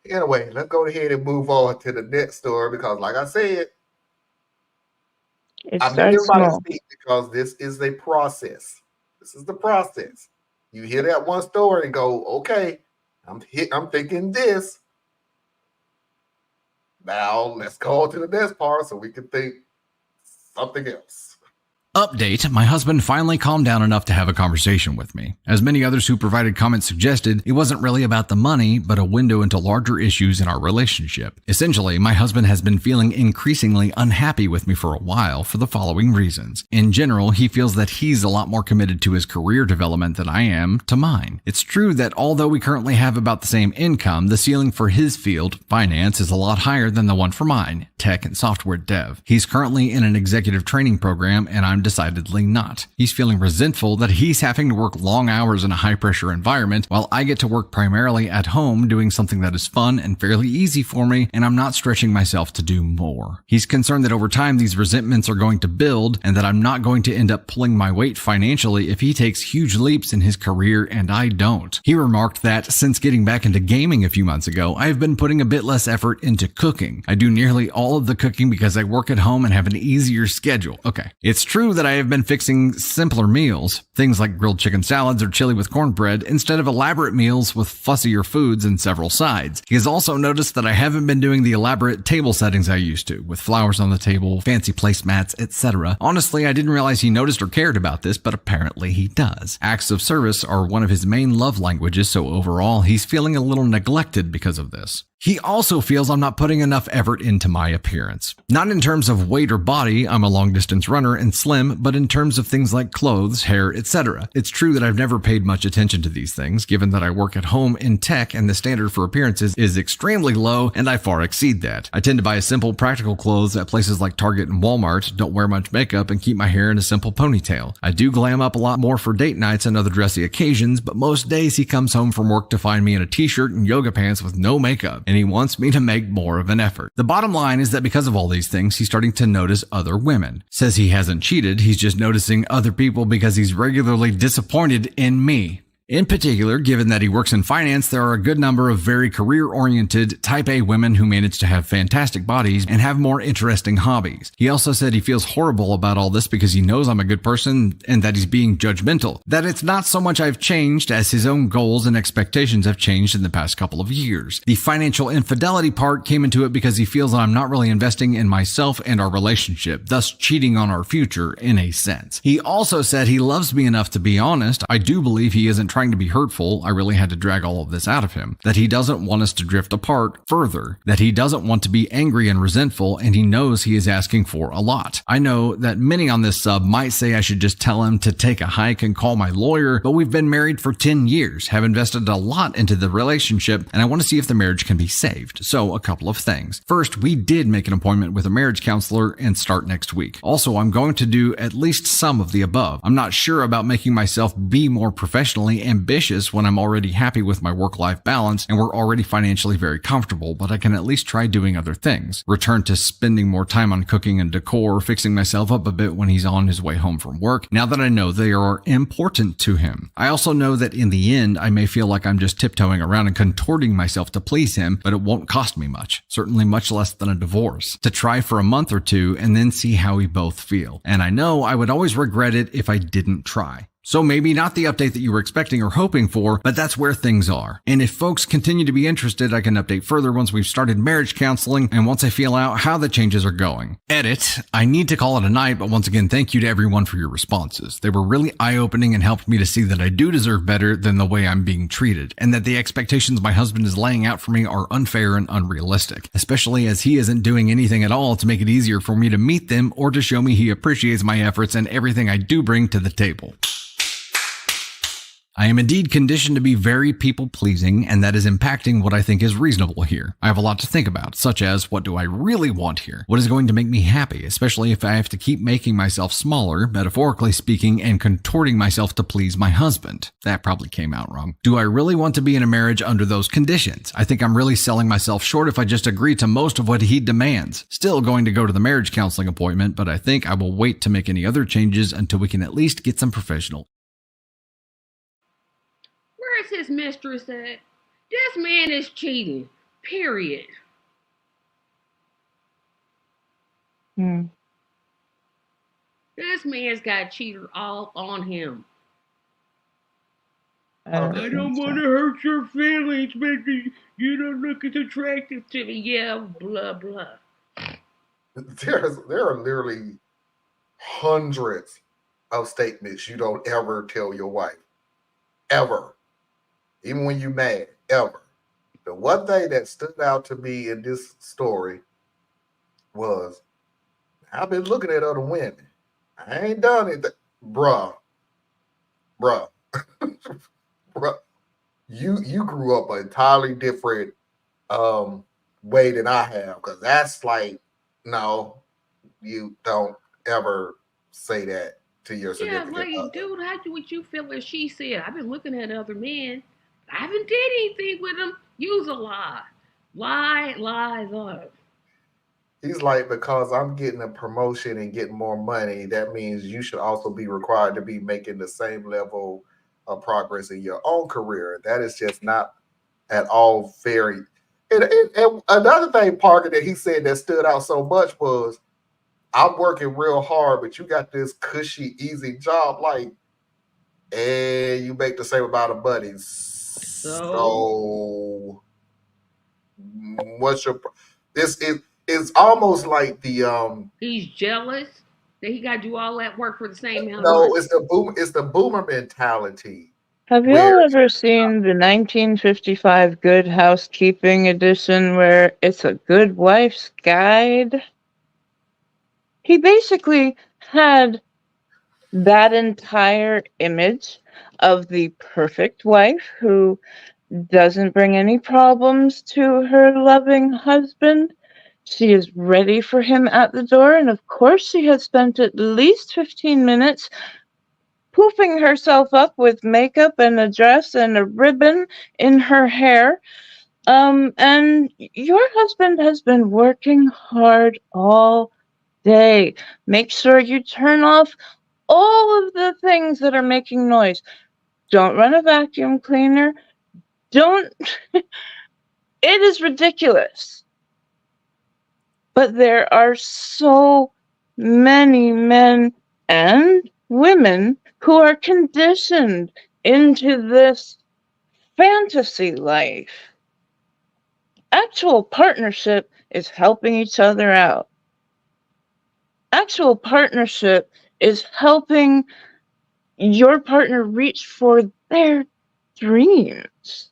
Anyway, let's go ahead and move on to the next story because, like I said, It I need starts everybody to small. speak because this is a process. This is the process. You hear that one story and go, okay, I'm thinking this. Now let's go on to the next part so we can think something else. Update, my husband finally calmed down enough to have a conversation with me. As many others who provided comments suggested, it wasn't really about the money, but a window into larger issues in our relationship. Essentially, my husband has been feeling increasingly unhappy with me for a while for the following reasons. In general, he feels that he's a lot more committed to his career development than I am to mine. It's true that although we currently have about the same income, the ceiling for his field, finance, is a lot higher than the one for mine, tech and software dev. He's currently in an executive training program and I'm decidedly not. He's feeling resentful that he's having to work long hours in a high-pressure environment while I get to work primarily at home doing something that is fun and fairly easy for me, and I'm not stretching myself to do more. He's concerned that over time these resentments are going to build and that I'm not going to end up pulling my weight financially if he takes huge leaps in his career and I don't. He remarked that since getting back into gaming a few months ago, I have been putting a bit less effort into cooking. I do nearly all of the cooking because I work at home and have an easier schedule. Okay. It's true that I have been fixing simpler meals, things like grilled chicken salads or chili with cornbread, instead of elaborate meals with fussier foods and several sides. He has also noticed that I haven't been doing the elaborate table settings I used to, with flowers on the table, fancy placemats, etc. Honestly, I didn't realize he noticed or cared about this, but apparently he does. Acts of service are one of his main love languages, so overall, he's feeling a little neglected because of this. He also feels I'm not putting enough effort into my appearance. Not in terms of weight or body, I'm a long distance runner and slim, but in terms of things like clothes, hair, etc. It's true that I've never paid much attention to these things, given that I work at home in tech and the standard for appearances is extremely low and I far exceed that. I tend to buy simple, practical clothes at places like Target and Walmart, don't wear much makeup, and keep my hair in a simple ponytail. I do glam up a lot more for date nights and other dressy occasions, but most days he comes home from work to find me in a t-shirt and yoga pants with no makeup, and he wants me to make more of an effort. The bottom line is that because of all these things, he's starting to notice other women. Says he hasn't cheated, he's just noticing other people because he's regularly disappointed in me. In particular, given that he works in finance, there are a good number of very career-oriented, type A women who manage to have fantastic bodies and have more interesting hobbies. He also said he feels horrible about all this because he knows I'm a good person and that he's being judgmental. That it's not so much I've changed as his own goals and expectations have changed in the past couple of years. The financial infidelity part came into it because he feels that I'm not really investing in myself and our relationship, thus cheating on our future in a sense. He also said he loves me enough to be honest. I do believe he isn't trying to be hurtful. I really had to drag all of this out of him. That he doesn't want us to drift apart further. That he doesn't want to be angry and resentful, and he knows he is asking for a lot. I know that many on this sub might say I should just tell him to take a hike and call my lawyer, but we've been married for 10 years, have invested a lot into the relationship, and I want to see if the marriage can be saved. So a couple of things. First, we did make an appointment with a marriage counselor and start next week. Also, I'm going to do at least some of the above. I'm not sure about making myself be more professionally ambitious when I'm already happy with my work-life balance and we're already financially very comfortable, but I can at least try doing other things. Return to spending more time on cooking and decor, fixing myself up a bit when he's on his way home from work, now that I know they are important to him. I also know that in the end, I may feel like I'm just tiptoeing around and contorting myself to please him, but it won't cost me much, certainly much less than a divorce, to try for a month or two and then see how we both feel. And I know I would always regret it if I didn't try. So maybe not the update that you were expecting or hoping for, but that's where things are. And if folks continue to be interested, I can update further once we've started marriage counseling and once I feel out how the changes are going. Edit. I need to call it a night, but once again, thank you to everyone for your responses. They were really eye-opening and helped me to see that I do deserve better than the way I'm being treated, and that the expectations my husband is laying out for me are unfair and unrealistic, especially as he isn't doing anything at all to make it easier for me to meet them or to show me he appreciates my efforts and everything I do bring to the table. I am indeed conditioned to be very people-pleasing, and that is impacting what I think is reasonable here. I have a lot to think about, such as, what do I really want here? What is going to make me happy, especially if I have to keep making myself smaller, metaphorically speaking, and contorting myself to please my husband? That probably came out wrong. Do I really want to be in a marriage under those conditions? I think I'm really selling myself short if I just agree to most of what he demands. Still going to go to the marriage counseling appointment, but I think I will wait to make any other changes until we can at least get some professional. Where's his mistress at? This man is cheating. Period. Hmm. This man's got a cheater all on him. I don't Okay. I think don't want to so. hurt your feelings, but you don't look as attractive to me. Yeah, blah blah. There are literally hundreds of statements you don't ever tell your wife. Ever. Even when you're mad. Ever. The one thing that stood out to me in this story was I've been looking at other women. I ain't done it. Bruh. Bruh. Bruh. You grew up an entirely different way than I have, because that's like, no, you don't ever say that to your Yeah, significant like, other. dude, how do what you feel as she said? I've been looking at other men. I haven't did anything with them. Use a lie. Lie, lie, lie. He's like, because I'm getting a promotion and getting more money, that means you should also be required to be making the same level of progress in your own career. That is just not at all very. And another thing, Parker, that he said that stood out so much was, I'm working real hard, but you got this cushy, easy job, like, and you make the same amount of money. So So, what's your? This is it's almost like the he's jealous that he got to do all that work for the same amount of no, money. it's the boomer mentality Have where y'all ever seen the 1955 Good Housekeeping edition where it's a good wife's guide? He basically had that entire image of the perfect wife who doesn't bring any problems to her loving husband. She is ready for him at the door, and of course, she has spent at least 15 minutes poofing herself up with makeup and a dress and a ribbon in her hair. And your husband has been working hard all day. Make sure you turn off all of the things that are making noise. Don't run a vacuum cleaner. Don't. It is ridiculous. But there are so many men and women who are conditioned into this fantasy life. Actual partnership is helping each other out. Actual partnership is helping your partner reach for their dreams.